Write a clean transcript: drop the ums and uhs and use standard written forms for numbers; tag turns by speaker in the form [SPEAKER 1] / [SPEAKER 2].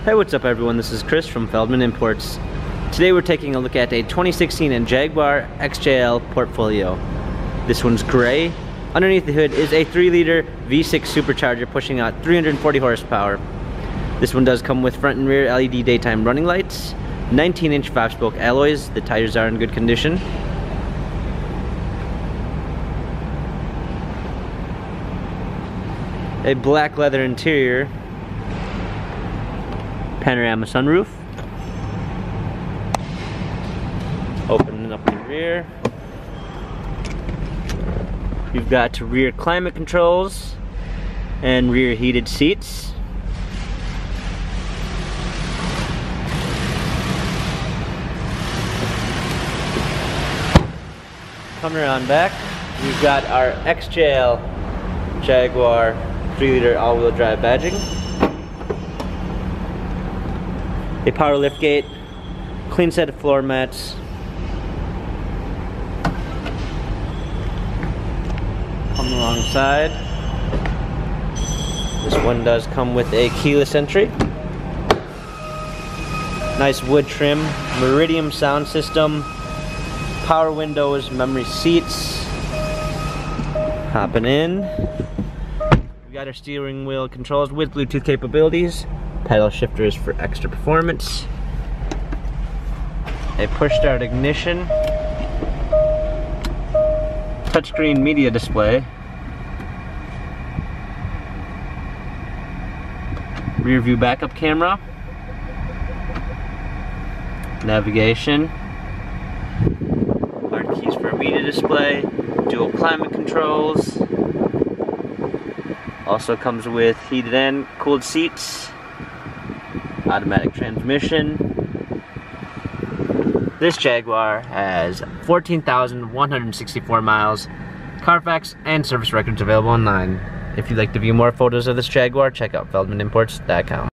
[SPEAKER 1] Hey, what's up everyone? This is Chris from Feldmann Imports. Today we're taking a look at a 2016 Jaguar XJL Portfolio. This one's gray. Underneath the hood is a 3-liter V6 supercharger pushing out 340 horsepower. This one does come with front and rear LED daytime running lights, 19-inch 5-spoke alloys. The tires are in good condition. A black leather interior. Panorama sunroof. Opening up the rear. You've got rear climate controls and rear heated seats. Coming around back, we've got our XJL Jaguar 3-liter all-wheel drive badging. A power liftgate, clean set of floor mats, come alongside. This one does come with a keyless entry. Nice wood trim, Meridian sound system, power windows, memory seats. Hopping in, we've got our steering wheel controls with Bluetooth capabilities. Pedal shifters for extra performance. A push start ignition. Touchscreen media display. Rear view backup camera. Navigation. Hard keys for a media display. Dual climate controls. Also comes with heated and cooled seats. Automatic transmission. This Jaguar has 14,164 miles, Carfax and service records available online. If you'd like to view more photos of this Jaguar, check out feldmanimports.com.